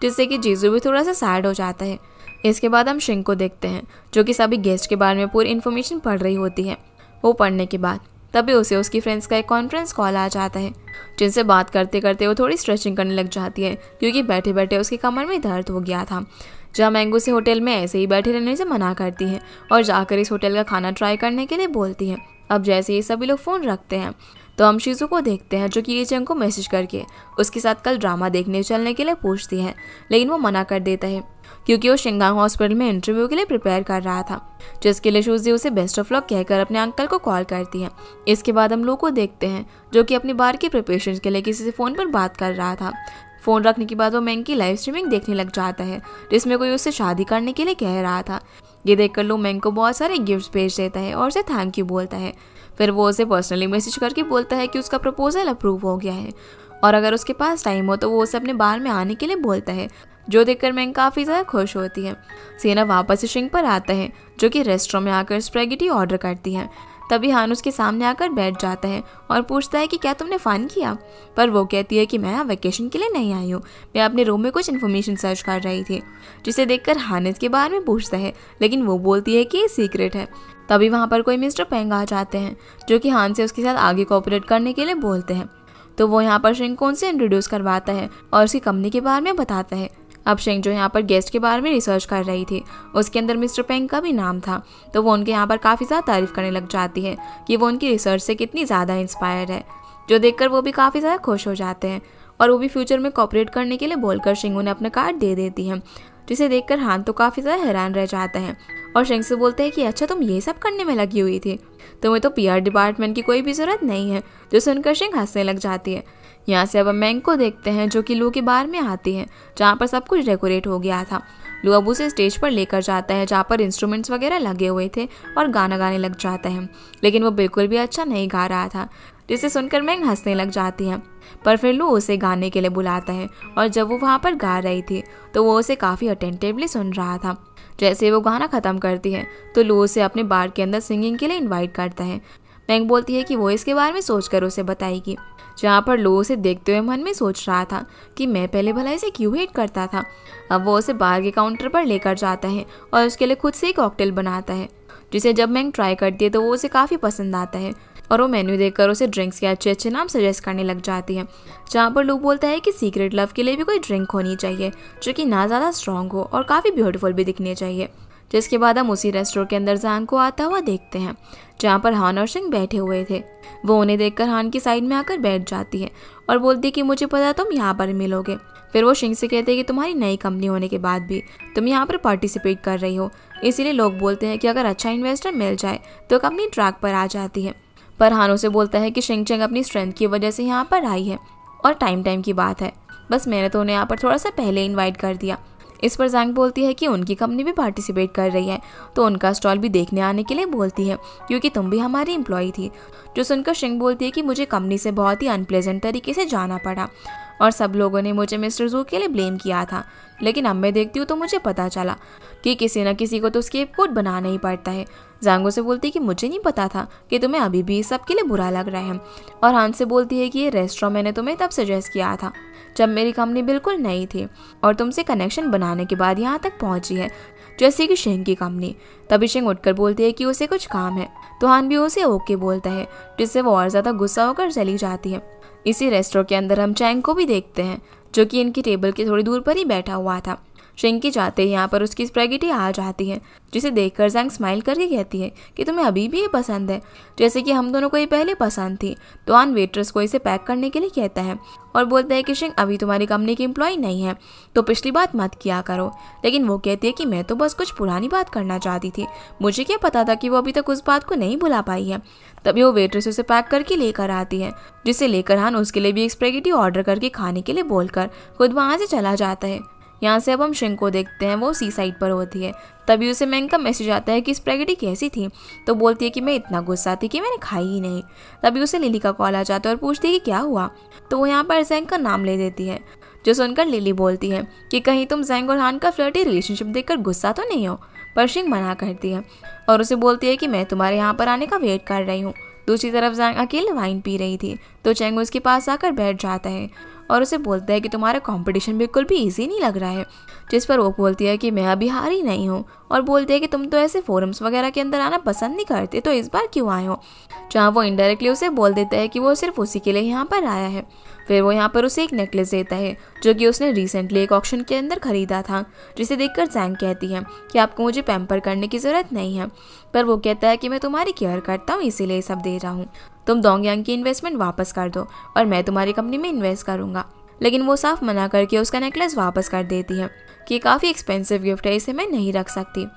जिससे कि जीजू भी थोड़ा सा सैड हो जाता है। इसके बाद हम शेंग को देखते हैं, जो कि सभी गेस्ट के बारे में पूरी इन्फॉर्मेशन पढ़ रही होती है। वो पढ़ने के बाद तभी उसे उसकी फ्रेंड्स का एक कॉन्फ्रेंस कॉल आ जाता है, जिनसे बात करते करते वो थोड़ी स्ट्रेचिंग करने लग जाती है, क्योंकि बैठे बैठे उसकी कमर में दर्द हो गया था। जहाँ मैंगो से होटल में ऐसे ही बैठे रहने से मना करती है और जाकर इस होटल का खाना ट्राई करने के लिए बोलती है। अब जैसे ही सभी लोग फ़ोन रखते हैं तो हम शीजू को देखते हैं, जो कि लीचेंग को मैसेज करके उसके साथ कल ड्रामा देखने चलने के लिए पूछती है, लेकिन वो मना कर देता है, क्योंकि वो शिंगांग हॉस्पिटल में इंटरव्यू के लिए प्रिपेयर कर रहा था, जिसके लिए शूजी उसे बेस्ट ऑफ लक कहकर अपने अंकल को कॉल करती है। इसके बाद हम लोग को देखते हैं, जो कि अपनी बार की प्रिपरेशन के लिए किसी से फ़ोन पर बात कर रहा था। फ़ोन रखने के बाद वो मैंग की लाइव स्ट्रीमिंग देखने लग जाता है, जिसमें कोई उससे शादी करने के लिए कह रहा था। ये देखकर लो मैंग को बहुत सारे गिफ्ट्स भेज देता है और उसे थैंक यू बोलता है। फिर वो उसे पर्सनली मैसेज करके बोलता है कि उसका प्रपोजल अप्रूव हो गया है और अगर उसके पास टाइम हो तो वो उसे अपने बार में आने के लिए बोलता है, जो देखकर मैंग काफ़ी ज़्यादा खुश होती है। सेना वापस से शिंग पर आता है, जो कि रेस्टोरेंट में आकर स्पैगेटी ऑर्डर करती है। तभी हान उसके सामने आकर बैठ जाता है और पूछता है कि क्या तुमने फ़न किया, पर वो कहती है कि मैं यहाँ वेकेशन के लिए नहीं आई हूँ, मैं अपने रूम में कुछ इन्फॉर्मेशन सर्च कर रही थी। जिसे देखकर हान इसके बारे में पूछता है, लेकिन वो बोलती है कि ये सीक्रेट है। तभी वहाँ पर कोई मिस्टर पेंग आ जाते हैं, जो कि हान से उसके साथ आगे कोऑपरेट करने के लिए बोलते हैं। तो वो यहाँ पर शिंग को उनसे इंट्रोड्यूस करवाता है और उसकी कंपनी के बारे में बताता है। अब शिंग जो यहाँ पर गेस्ट के बारे में रिसर्च कर रही थी, उसके अंदर मिस्टर पेंग का भी नाम था, तो वो उनके यहाँ पर काफ़ी ज़्यादा तारीफ करने लग जाती है कि वो उनकी रिसर्च से कितनी ज़्यादा इंस्पायर है, जो देखकर वो भी काफ़ी ज़्यादा खुश हो जाते हैं और वो भी फ्यूचर में कोऑपरेट करने के लिए बोलकर शिंग उन्हें अपना कार्ड दे देती है। जिसे देखकर हान तो काफ़ी ज़्यादा हैरान रह जाता है और शिंग से बोलते हैं कि अच्छा तुम ये सब करने में लगी हुई थी, तुम्हें तो पीआर डिपार्टमेंट की कोई भी ज़रूरत नहीं है। जो सुनकर शिंग हंसने लग जाती है। यहाँ से अब हम मैंग को देखते हैं, जो कि लू के बार में आती है, जहाँ पर सब कुछ डेकोरेट हो गया था। लू अब उसे स्टेज पर लेकर जाता है, जहाँ पर इंस्ट्रूमेंट्स वगैरह लगे हुए थे और गाना गाने लग जाता है, लेकिन वो बिल्कुल भी अच्छा नहीं गा रहा था, जिसे सुनकर मैंग हंसने लग जाती है। पर फिर लू उसे गाने के लिए बुलाता है और जब वो वहाँ पर गा रही थी तो वो उसे काफ़ी अटेंटिवली सुन रहा था। जैसे वो गाना ख़त्म करती है तो लू उसे अपने बार के अंदर सिंगिंग के लिए इन्वाइट करता है। मैंग बोलती है कि वो इसके बारे में सोचकर उसे बताएगी, जहाँ पर लो उसे देखते हुए मन में सोच रहा था कि मैं पहले भला इसे क्यों हेट करता था। अब वो उसे बार के काउंटर पर लेकर जाता है और उसके लिए खुद से एक कॉकटेल बनाता है, जिसे जब मैंग ट्राई करती है तो वो उसे काफ़ी पसंद आता है और वो मेन्यू देखकर उसे ड्रिंक्स के अच्छे अच्छे नाम सजेस्ट करने लग जाती है। जहाँ पर लू बोलता है कि सीक्रेट लव के लिए भी कोई ड्रिंक होनी चाहिए जो कि ना ज़्यादा स्ट्रॉन्ग हो और काफ़ी ब्यूटीफुल भी दिखनी चाहिए। जिसके बाद हम उसी रेस्टोरेंट के अंदर जांग को आता हुआ देखते हैं, जहाँ पर हान और शिंग बैठे हुए थे। वो उन्हें देखकर हान की साइड में आकर बैठ जाती है और बोलती है कि मुझे पता तुम यहाँ पर मिलोगे। फिर वो शिंग से कहते हैं कि तुम्हारी नई कंपनी होने के बाद भी तुम यहाँ पर पार्टिसिपेट कर रही हो, इसीलिए लोग बोलते हैं कि अगर अच्छा इन्वेस्टर मिल जाए तो कंपनी ट्रैक पर आ जाती है। पर हान उसे बोलता है कि शिंग चंग अपनी स्ट्रेंथ की वजह से यहाँ पर आई है और टाइम की बात है, बस मैंने तो उन्हें यहाँ पर थोड़ा सा पहले इन्वाइट कर दिया। इस पर जैंग बोलती है कि उनकी कंपनी भी पार्टिसिपेट कर रही है तो उनका स्टॉल भी देखने आने के लिए बोलती है, क्योंकि तुम भी हमारी एम्प्लॉय थी। जो सुनकर शिंग बोलती है कि मुझे कंपनी से बहुत ही अनप्लेजेंट तरीके से जाना पड़ा और सब लोगों ने मुझे मिस्टर जू के लिए ब्लेम किया था, लेकिन अब मैं देखती हूँ तो मुझे पता चला कि किसी न किसी को तो स्केपगोट बनाना ही पड़ता है। जांगो से बोलती है कि मुझे नहीं पता था कि तुम्हें अभी भी सब के लिए बुरा लग रहा है, और हान से बोलती है कि ये रेस्टोरेंट मैंने तुम्हें तब सजेस्ट किया था जब मेरी कंपनी बिल्कुल नई थी और तुमसे कनेक्शन बनाने के बाद यहाँ तक पहुँची है, जैसे कि शिंग की कंपनी। तभी शिंग उठकर बोलती है कि उसे कुछ काम है, तो हान भी उसे ओके बोलता है, जिससे वो और ज़्यादा गुस्सा होकर चली जाती है। इसी रेस्टोरेंट के अंदर हम चैंग को भी देखते हैं, जो कि इनकी टेबल के थोड़ी दूर पर ही बैठा हुआ था। शिंकी जाते ही यहाँ पर उसकी स्पैगेटी आ जाती है, जिसे देखकर जैंग स्माइल करके कहती है कि तुम्हें अभी भी ये पसंद है, जैसे कि हम दोनों को ये पहले पसंद थी। तो आन वेट्रेस को इसे पैक करने के लिए कहता है और बोलता है कि शिंग अभी तुम्हारी कंपनी की एम्प्लॉय नहीं है, तो पिछली बात मत किया करो। लेकिन वो कहती है कि मैं तो बस कुछ पुरानी बात करना चाहती थी, मुझे क्या पता था कि वो अभी तक उस बात को नहीं भुला पाई है। तभी वो वेट्रेस उसे पैक करके लेकर आती है, जिसे लेकर हान उसके लिए भी एक स्पैगेटी ऑर्डर करके खाने के लिए बोलकर खुद वहाँ से चला जाता है। यहाँ से अब हम शिंग को देखते हैं, वो सी साइड पर होती है। तभी उसे मैंग का मैसेज आता है कि स्पैगेटी कैसी थी, तो बोलती है कि मैं इतना गुस्सा थी कि मैंने खाई ही नहीं। तभी उसे लिली का कॉल आ जाता है और पूछती है कि क्या हुआ, तो वो यहाँ पर जैंग का नाम ले देती है, जो सुनकर लिली बोलती है कि कहीं तुम जैंग और हान का फ्लर्टी रिलेशनशिप देखकर गुस्सा तो नहीं हो। पर शिंग मना करती है और उसे बोलती है कि मैं तुम्हारे यहाँ पर आने का वेट कर रही हूँ। दूसरी तरफ जैंग अकेले वाइन पी रही थी, तो चैंग उसके पास आकर बैठ जाता है और उसे बोलता है कि तुम्हारा कंपटीशन बिल्कुल भी इजी नहीं लग रहा है। जिस पर वो बोलती है कि मैं अभी हारी नहीं हूँ, और बोलती है कि तुम तो ऐसे फोरम्स वगैरह के अंदर आना पसंद नहीं करते, तो इस बार क्यों आए हो। जहाँ वो इनडायरेक्टली उसे बोल देता है कि वो सिर्फ उसी के लिए यहाँ पर आया है। फिर वो यहाँ पर उसे एक नेकलेस देता है, जो कि उसने रिसेंटली एक ऑक्शन के अंदर खरीदा था, जिसे देखकर जैंग कहती है कि आपको मुझे पैम्पर करने की ज़रूरत नहीं है। पर वो कहता है कि मैं तुम्हारी केयर करता हूँ, इसीलिए सब दे रहा हूँ। तुम डोंगयांग की इन्वेस्टमेंट वापस कर दो और मैं तुम्हारी कंपनी में इन्वेस्ट करूँगा। लेकिन वो साफ मना करके उसका नेकलेस वापस कर देती है कि काफ़ी एक्सपेंसिव गिफ्ट है, इसे मैं नहीं रख सकती।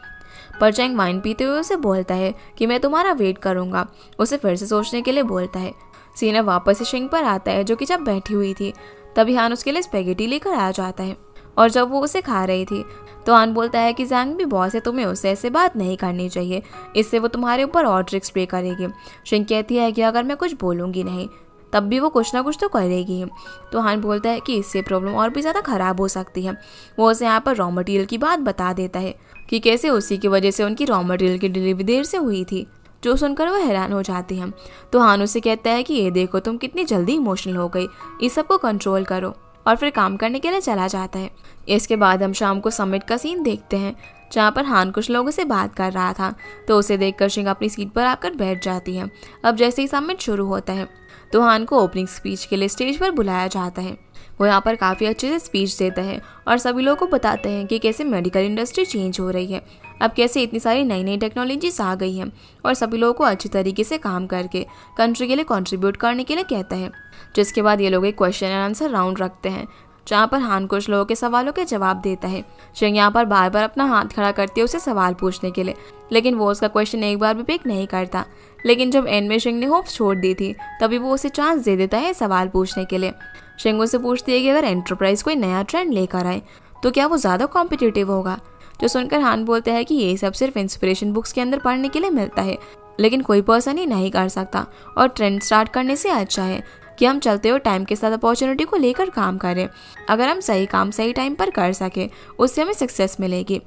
पर चैंग वाइन पीते हुए उसे बोलता है कि मैं तुम्हारा वेट करूँगा। उसे फिर से सोचने के लिए बोलता है। सीना वापस से शिंग पर आता है, जो कि जब बैठी हुई थी तभी हान उसके लिए स्पैगेटी लेकर आ जाता है, और जब वो उसे खा रही थी तो हान बोलता है कि जैंग भी बॉस है, तुम्हें उससे ऐसे बात नहीं करनी चाहिए, इससे वो तुम्हारे ऊपर और ट्रिक्स प्ले करेगी। शिंग कहती है कि अगर मैं कुछ बोलूँगी नहीं तब भी वो कुछ ना कुछ तो करेगी। तो हान बोलता है कि इससे प्रॉब्लम और भी ज़्यादा ख़राब हो सकती है। वो उसे यहाँ पर रॉ मटेरियल की बात बता देता है कि कैसे उसी की वजह से उनकी रॉ मटेरियल की डिलीवरी देर से हुई थी, जो सुनकर वो हैरान हो जाती है। तो हान उसे कहता है कि ये देखो तुम कितनी जल्दी इमोशनल हो गई, इस सब को कंट्रोल करो, और फिर काम करने के लिए चला जाता है। इसके बाद हम शाम को समिट का सीन देखते हैं, जहाँ पर हान कुछ लोगों से बात कर रहा था, तो उसे देखकर शिंग अपनी सीट पर आकर बैठ जाती है। अब जैसे ही समिट शुरू होता है तो हान को ओपनिंग स्पीच के लिए स्टेज पर बुलाया जाता है। वो यहाँ पर काफ़ी अच्छे से स्पीच देता है और सभी लोगों को बताते हैं कि कैसे मेडिकल इंडस्ट्री चेंज हो रही है, अब कैसे इतनी सारी नई नई टेक्नोलॉजीज आ गई हैं, और सभी लोगों को अच्छी तरीके से काम करके कंट्री के लिए कंट्रीब्यूट करने के लिए कहता है। जिसके बाद ये लोग एक क्वेश्चन एंड आंसर राउंड रखते हैं, जहाँ पर हान कुछ लोगों के सवालों के जवाब देता है। शिंग यहाँ पर बार बार अपना हाथ खड़ा करती है उसे सवाल पूछने के लिए, लेकिन वो उसका क्वेश्चन एक बार भी पिक नहीं करता। लेकिन जब एंड में शिंग ने होप्स छोड़ दी थी, तभी वो उसे चांस दे देता है सवाल पूछने के लिए। शिंग उसे पूछती है कि अगर एंटरप्राइज कोई नया ट्रेंड लेकर आए तो क्या वो ज़्यादा कॉम्पिटिटिव होगा, जो सुनकर हान बोलता है कि ये सब सिर्फ इंस्पिरेशन बुक्स के अंदर पढ़ने के लिए मिलता है, लेकिन कोई पर्सन ही नहीं कर सकता, और ट्रेंड स्टार्ट करने से अच्छा है कि हम चलते हुए टाइम के साथ अपॉर्चुनिटी को लेकर काम करें। अगर हम सही काम सही टाइम पर कर सके, उससे हमें सक्सेस मिलेगी।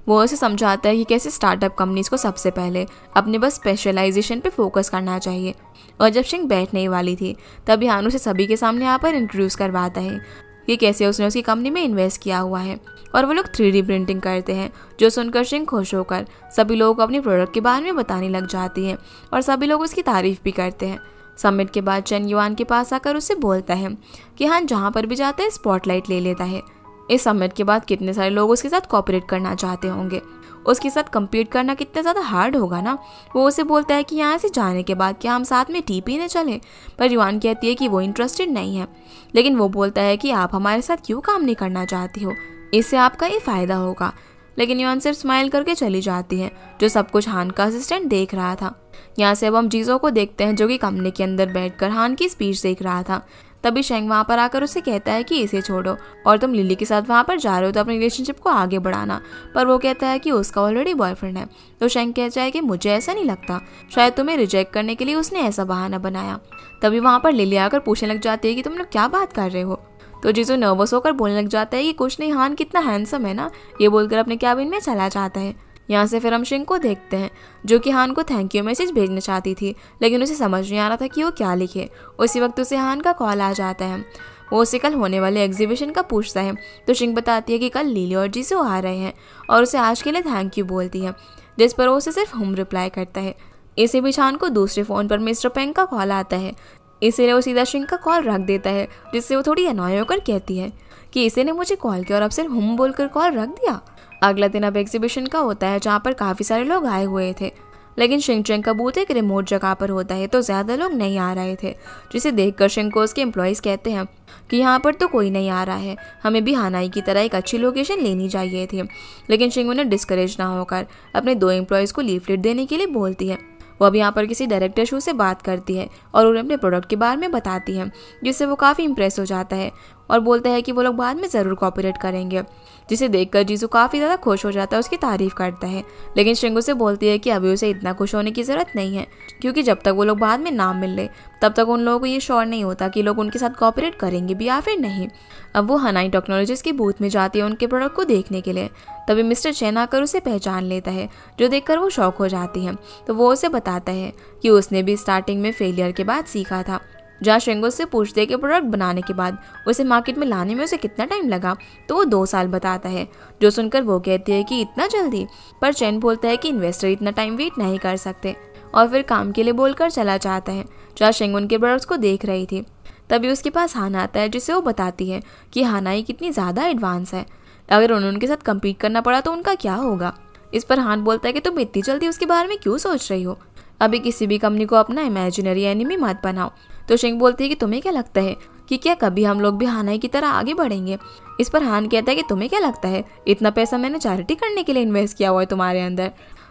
वो उसे समझाता है कि कैसे स्टार्टअप कंपनीज को सबसे पहले अपने बस स्पेशलाइजेशन पे फोकस करना चाहिए। और जब शिंग बैठने वाली थी तभी हान उसे सभी के सामने यहाँ पर इंट्रोड्यूस करवाता है कि कैसे उसने उसकी कंपनी में इन्वेस्ट किया हुआ है, और वो लोग 3D प्रिंटिंग करते हैं, जो सुनकर शिंग खुश होकर सभी लोगों को अपनी प्रोडक्ट के बारे में बताने लग जाती है, और सभी लोग उसकी तारीफ भी करते हैं। समिट के बाद चेन युआन के पास आकर उससे बोलता है कि हान जहाँ पर भी जाता है स्पॉटलाइट ले लेता है। इस समिट के बाद कितने सारे लोग उसके साथ कोऑपरेट करना चाहते होंगे, उसके साथ compete करना कितना ज़्यादा हार्ड होगा ना। वो उसे बोलता है कि यहाँ से जाने के बाद क्या हम साथ में टी पीने चलें, पर युआन कहती है कि वो इंटरेस्टेड नहीं है। लेकिन वो बोलता है कि आप हमारे साथ क्यों काम नहीं करना चाहती हो, इससे आपका ये फ़ायदा होगा। लेकिन युआन सिर्फ स्माइल करके चली जाती है, जो सब कुछ हान का असिस्टेंट देख रहा था। यहाँ से अब हम जीजो को देखते हैं, जो कि कमरे के अंदर बैठकर हान की स्पीच देख रहा था। तभी शेंग वहाँ पर आकर उसे कहता है कि इसे छोड़ो और तुम लिली के साथ वहाँ पर जा रहे हो तो अपनी रिलेशनशिप को आगे बढ़ाना। पर वो कहता है कि उसका ऑलरेडी बॉयफ्रेंड है। तो शेंग कहता है कि मुझे ऐसा नहीं लगता, शायद तुम्हें रिजेक्ट करने के लिए उसने ऐसा बहाना बनाया। तभी वहाँ पर लिली आकर पूछने लग जाती है कि तुम लोग क्या बात कर रहे हो। तो जीजो नर्वस होकर बोलने लग जाता है कि कुछ नहीं, हान कितना हैंडसम है ना, ये बोलकर अपने कैबिन में चला जाता है। यहाँ से फिर हम शिंग को देखते हैं, जो कि हान को थैंक यू मैसेज भेजना चाहती थी, लेकिन उसे समझ नहीं आ रहा था कि वो क्या लिखे। उसी वक्त उसे हान का कॉल आ जाता है। वो उसे कल होने वाले एग्जीबिशन का पूछता है, तो शिंग बताती है कि कल लिली और जीजो आ रहे हैं और उसे आज के लिए थैंक यू बोलती है, जिस पर वो उसे सिर्फ हम रिप्लाई करता है। इसी बीच हान को दूसरे फ़ोन पर मिस्टर पेंग का कॉल आता है। इसीलिए वो सीधा शिंग का कॉल रख देता है, जिससे वो थोड़ी अनॉय होकर कहती है कि इसी ने मुझे कॉल किया और अब सिर्फ हम बोलकर कॉल रख दिया। अगला दिन अब एग्जीबिशन का होता है जहाँ पर काफ़ी सारे लोग आए हुए थे, लेकिन शिंग चैंग का बूथ एक रिमोट जगह पर होता है तो ज़्यादा लोग नहीं आ रहे थे, जिसे देखकर शिंग को उसके एम्प्लॉयज़ कहते हैं कि यहाँ पर तो कोई नहीं आ रहा है, हमें भी हानाई की तरह एक अच्छी लोकेशन लेनी चाहिए थी। लेकिन शिंग उन्हें डिस्करेज ना होकर अपने 2 एम्प्लॉयज़ को लीफलेट देने के लिए बोलती है। वो अब यहाँ पर किसी डायरेक्टर शो से बात करती है और उन्हें अपने प्रोडक्ट के बारे में बताती है, जिससे वो काफ़ी इंप्रेस हो जाता है और बोलता है कि वो लोग बाद में ज़रूर कॉपीराइट करेंगे, जिसे देखकर जीजू काफ़ी ज़्यादा खुश हो जाता है, उसकी तारीफ़ करता है। लेकिन शिंगू से बोलती है कि अभी उसे इतना खुश होने की ज़रूरत नहीं है, क्योंकि जब तक वो लोग बाद में नाम मिल ले तब तक उन लोगों को ये श्योर नहीं होता कि लोग उनके साथ कॉपीराइट करेंगे भी या फिर नहीं। अब वो हानाई टेक्नोलॉजीज की बूथ में जाती है उनके प्रोडक्ट को देखने के लिए। तभी मिस्टर चैन आकर उसे पहचान लेता है, जो देखकर वो शॉक हो जाती है। तो वो उसे बताता है कि उसने भी स्टार्टिंग में फेलियर के बाद सीखा था। जहाँ शिंगो से पूछते हैं कि प्रोडक्ट बनाने के बाद उसे मार्केट में लाने में उसे कितना टाइम लगा, तो वो 2 साल बताता है, जो सुनकर वो कहती है कि इतना जल्दी। पर चैन बोलता है कि इन्वेस्टर इतना टाइम वेट नहीं कर सकते और फिर काम के लिए बोलकर चला जाता है। जहाँ शिंग उनके प्रोडक्ट्स को देख रही थी, तभी उसके पास हान आता है, जिससे वो बताती है कि हानाई कितनी ज़्यादा एडवांस है, अगर उन्हें उनके साथ कम्पीट करना पड़ा तो उनका क्या होगा। इस पर हान बोलता है कि तुम इतनी जल्दी उसके बारे में क्यों सोच रही हो, अभी किसी भी कंपनी को अपना इमेजिनरी एनिमी मत बनाओ। तो शिंग बोलती है कि तुम्हें क्या लगता है कि क्या कभी हम लोग भी हानाई की तरह आगे बढ़ेंगे। इस पर हान कहता है कि तुम्हें क्या लगता है इतना पैसा मैंने चैरिटी करने के लिए इन्वेस्ट किया हुआ है तुम्हारे अंदर,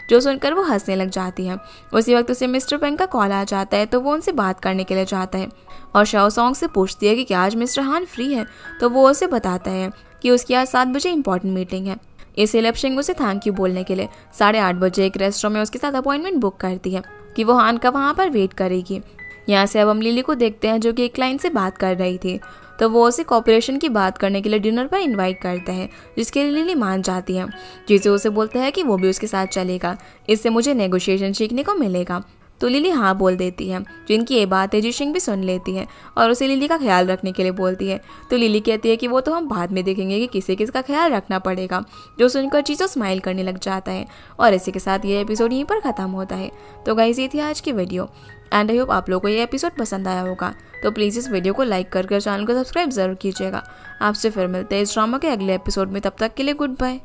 जो सुनकर वो हंसने लग जाती है। उसी वक्त उसे मिस्टर पेंग का कॉल आ जाता है, तो वो उनसे बात करने के लिए जाता है और शाओ सॉन्ग से पूछती है कि क्या आज मिस्टर हान फ्री है। तो वो उसे बताता है कि उसकी आज 7 बजे इंपॉर्टेंट मीटिंग है। इसलिए अब शिंग उसे थैंक यू बोलने के लिए 8:30 बजे एक रेस्टोरेंट में उसके साथ अपॉइंटमेंट बुक करती है कि वो हान का वहाँ पर वेट करेगी। यहाँ से अब हम लिली को देखते हैं, जो कि एक क्लाइंट से बात कर रही थी। तो वो उसे कॉपरेशन की बात करने के लिए डिनर पर इनवाइट करता है, जिसके लिए लिली मान जाती है। जिसे उसे बोलता है कि वो भी उसके साथ चलेगा, इससे मुझे नेगोशिएशन सीखने को मिलेगा। तो लिली हाँ बोल देती है, जिनकी ये बात है जिशिंग भी सुन लेती है और उसे लिली का ख्याल रखने के लिए बोलती है। तो लिली कहती है कि वो तो हम बाद में देखेंगे कि किसे किसका ख्याल रखना पड़ेगा, जो सुनकर चीज़ों स्माइल करने लग जाता है। और इसी के साथ ये एपिसोड यहीं पर ख़त्म होता है। तो गाइस, ये थी आज की वीडियो एंड आई होप आप लोगों को ये एपिसोड पसंद आया होगा। तो प्लीज़ इस वीडियो को लाइक कर चैनल को सब्सक्राइब ज़रूर कीजिएगा। आपसे फिर मिलते हैं इस ड्रामा के अगले एपिसोड में, तब तक के लिए गुड बाय।